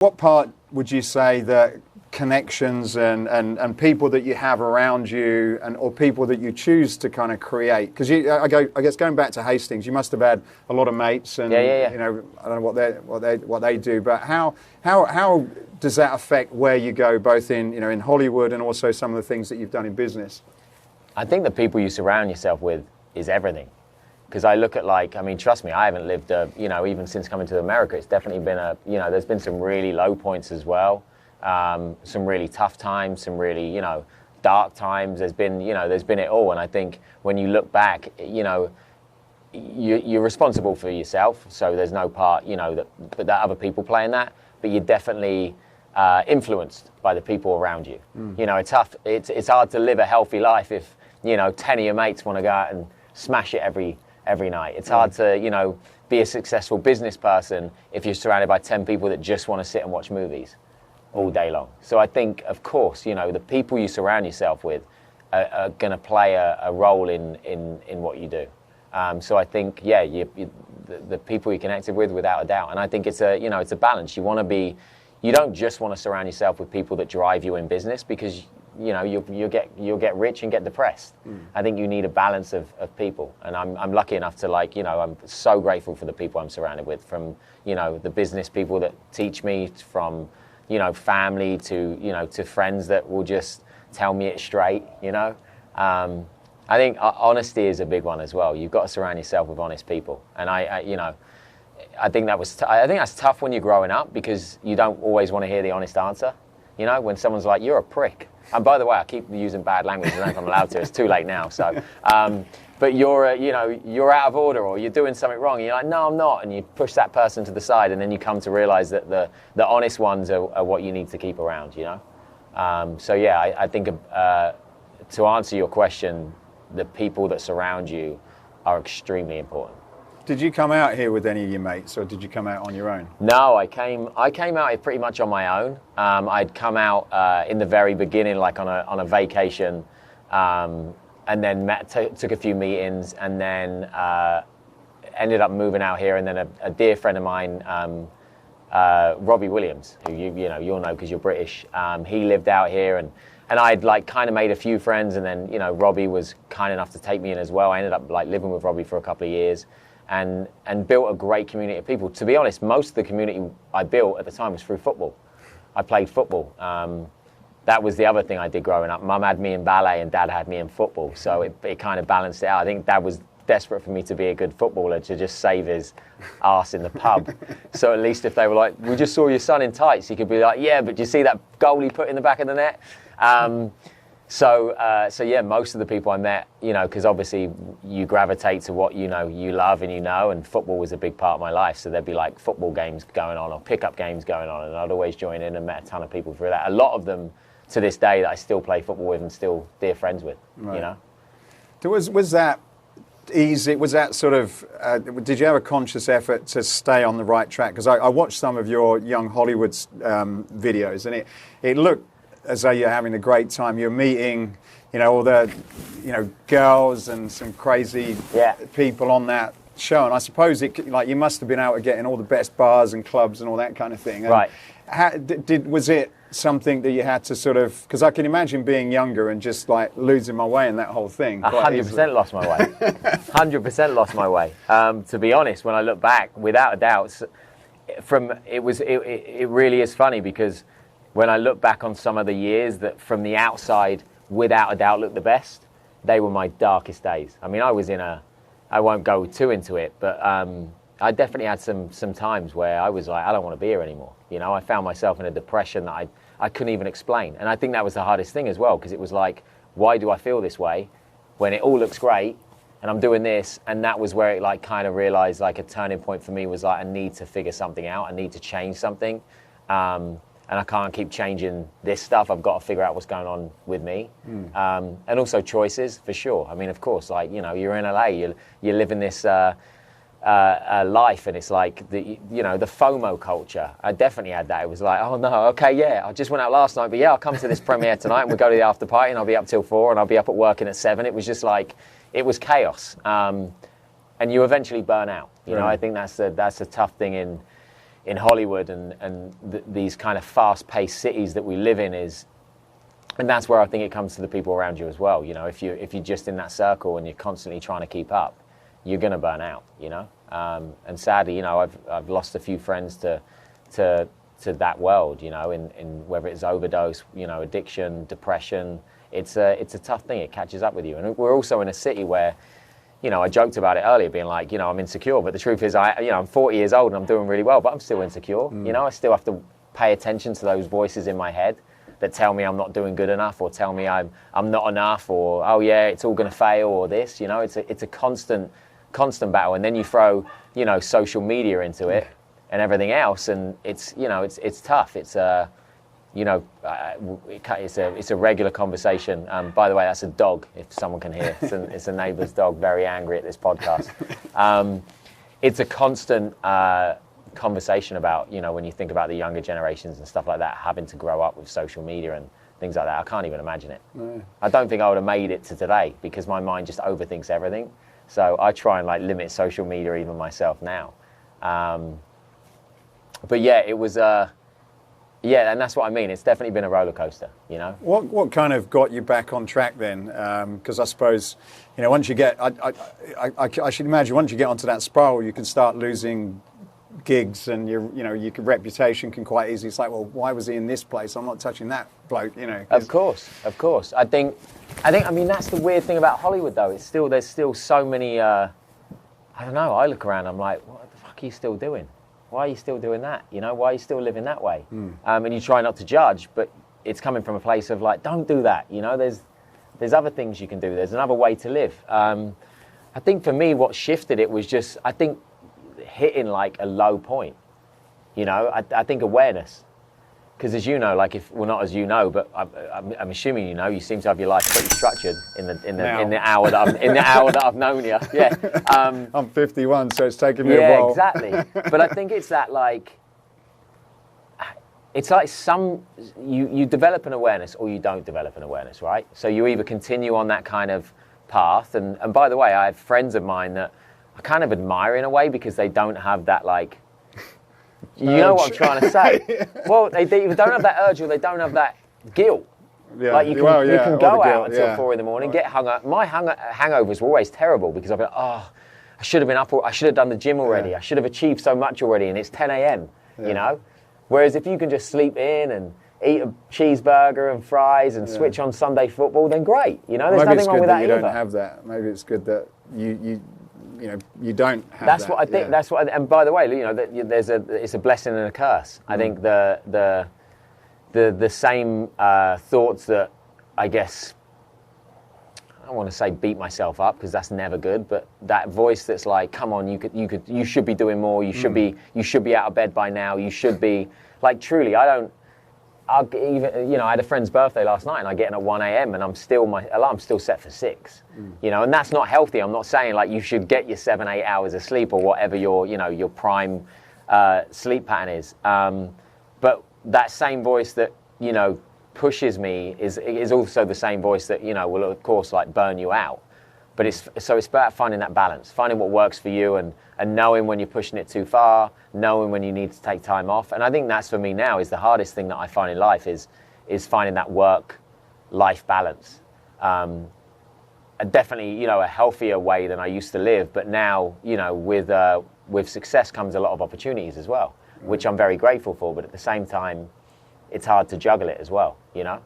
What part would you say that connections and people that you have around you or people that you choose to kind of create? Because I guess going back to Hastings, you must have had a lot of mates, and yeah. you know, I don't know what they do, but how does that affect where you go, both in in Hollywood and also some of the things that you've done in business? I think the people you surround yourself with is everything. Because I look at, like, I mean, trust me, I haven't lived, even since coming to America, it's definitely been there's been some really low points as well. Some really tough times, some really, dark times. There's been it all. And I think when you look back, you're responsible for yourself. So there's no part, that other people play in that. But you're definitely influenced by the people around you. It's tough. It's hard to live a healthy life if, 10 of your mates want to go out and smash it every night. It's hard to, be a successful business person if you're surrounded by 10 people that just want to sit and watch movies all day long. So I think, of course, the people you surround yourself with are going to play a role in what you do. So I think, the people you're connected with, without a doubt. And I think it's a balance. You don't just want to surround yourself with people that drive you in business, because you'll get rich and get depressed. I think you need a balance of people, and I'm lucky enough to I'm so grateful for the people I'm surrounded with, from the business people that teach me, from family to friends that will just tell me it straight. I think honesty is a big one as well. You've got to surround yourself with honest people, and I think that's tough when you're growing up, because you don't always want to hear the honest answer. When someone's like, "You're a prick," and by the way, I keep using bad language. I don't know if I'm allowed to. It's too late now. So, but you're out of order, or you're doing something wrong. And you're like, "No, I'm not," and you push that person to the side, and then you come to realize that the honest ones are what you need to keep around. I think to answer your question, the people that surround you are extremely important. Did you come out here with any of your mates, or did you come out on your own? No, I came out here pretty much on my own. I'd come out in the very beginning, like on a vacation, and then took a few meetings, and then ended up moving out here. And then a dear friend of mine, Robbie Williams, who you'll know because you're British, he lived out here, and I'd kind of made a few friends, and then Robbie was kind enough to take me in as well. I ended up living with Robbie for a couple of years. And built a great community of people. To be honest, most of the community I built at the time was through football. I played football. That was the other thing I did growing up. Mum had me in ballet and Dad had me in football, so it kind of balanced it out. I think Dad was desperate for me to be a good footballer, to just save his arse in the pub. So at least if they were like, "We just saw your son in tights," he could be like, "Yeah, but do you see that goal he put in the back of the net?" So most of the people I met, because obviously you gravitate to what you love and football was a big part of my life. So there'd be football games going on or pickup games going on, and I'd always join in and met a ton of people through that. A lot of them to this day that I still play football with and still dear friends with, right. Was that easy? Was that sort of, did you have a conscious effort to stay on the right track? Because I watched some of your young Hollywood videos, and it looked as though you're having a great time. You're meeting, all the, girls and some crazy people on that show. And I suppose you must have been out getting all the best bars and clubs and all that kind of thing. And right. Was it something that you had to sort of, because I can imagine being younger and just losing my way in that whole thing. 100% lost my way. 100% lost my way. To be honest, when I look back, without a doubt, it really is funny, because when I look back on some of the years that from the outside, without a doubt, look the best, they were my darkest days. I mean, I won't go too into it, but I definitely had some times where I was like, I don't want to be here anymore. I found myself in a depression that I couldn't even explain. And I think that was the hardest thing as well, because it was like, why do I feel this way when it all looks great and I'm doing this? And that was where it kind of realized a turning point for me was I need to figure something out. I need to change something. And I can't keep changing this stuff. I've got to figure out what's going on with me. And also choices, for sure. I mean, of course, you're in LA, you're living this life, and it's the FOMO culture. I definitely had that. It was like, oh no, okay, yeah, I just went out last night, but yeah, I'll come to this premiere tonight, and we'll go to the after party, and I'll be up till 4, and I'll be up at working at 7. It was just it was chaos. And you eventually burn out. I think that's a tough thing in in Hollywood and these kind of fast-paced cities that we live in is, and that's where I think it comes to the people around you as well. You know, if you're just in that circle and you're constantly trying to keep up, you're going to burn out. You know, and sadly, you know, I've lost a few friends to that world. You know, in whether it's overdose, you know, addiction, depression. It's a tough thing. It catches up with you, and we're also in a city where, you know, I joked about it earlier, being like, you know, I'm insecure, but the truth is, I'm 40 years old and I'm doing really well, but I'm still insecure. You know, I still have to pay attention to those voices in my head that tell me I'm not doing good enough, or tell me I'm not enough, or oh yeah, it's all going to fail, or this. You know, it's a constant battle, and then you throw, you know, social media into it and everything else, and it's, you know, it's tough. It's you know, it's a regular conversation. By the way, that's a dog, if someone can hear. It's a neighbour's dog, very angry at this podcast. It's a constant conversation about, you know, when you think about the younger generations and stuff like that, having to grow up with social media and things like that. I can't even imagine it. No. I don't think I would have made it to today, because my mind just overthinks everything. So I try and like limit social media even myself now. But yeah, it was... yeah, and that's what I mean. It's definitely been a roller coaster, you know. What kind of got you back on track then? Because I suppose, you know, once you get, I should imagine once you get onto that spiral, you can start losing gigs, and your reputation can quite easily. It's like, well, why was he in this place? I'm not touching that bloke, you know. Of course. I mean, that's the weird thing about Hollywood, though. There's still so many. I don't know. I look around, I'm like, what the fuck are you still doing? Why are you still doing that? You know, why are you still living that way? And you try not to judge, but it's coming from a place of like, don't do that. You know, there's other things you can do. There's another way to live. I think for me, what shifted it was just, I think, hitting like a low point. You know, I think awareness. Because as you know, like not as you know, but I'm assuming you know, you seem to have your life pretty structured in the hour that I've known you. Yeah. I'm 51, so it's taken me a while. Yeah, exactly. But I think it's that like, it's like you develop an awareness or you don't develop an awareness, right? So you either continue on that kind of path, and by the way, I have friends of mine that I kind of admire in a way, because they don't have that like. You know what I'm trying to say? Well, they either don't have that urge or they don't have that guilt. Yeah. Like you can go out until 4 a.m, get hung up. My hangovers were always terrible, because I'd be like, oh, I should have been up, I should have done the gym already. I should have achieved so much already, and it's 10 a.m, you know? Whereas if you can just sleep in and eat a cheeseburger and fries and switch on Sunday football, then great. You know, there's nothing wrong with that either. Maybe it's good that you don't have that. Maybe it's good that you know, you don't have that's that. What I think. Yeah. That's what. And by the way, you know, it's a blessing and a curse. I think the same thoughts that, I guess, I don't want to say beat myself up, because that's never good. But that voice that's like, come on, you should be doing more. You should be out of bed by now. You should be like, truly. I had a friend's birthday last night, and I get in at 1 a.m. and my alarm's still set for 6. You know, and that's not healthy. I'm not saying like you should get your 7-8 hours of sleep or whatever your prime sleep pattern is. But that same voice that, you know, pushes me is also the same voice that, you know, will of course like burn you out. But it's about finding that balance, finding what works for you, and knowing when you're pushing it too far, knowing when you need to take time off. And I think that's, for me now, is the hardest thing that I find in life is finding that work-life balance. Definitely, you know, a healthier way than I used to live. But now, you know, with success comes a lot of opportunities as well, which I'm very grateful for. But at the same time, it's hard to juggle it as well, you know?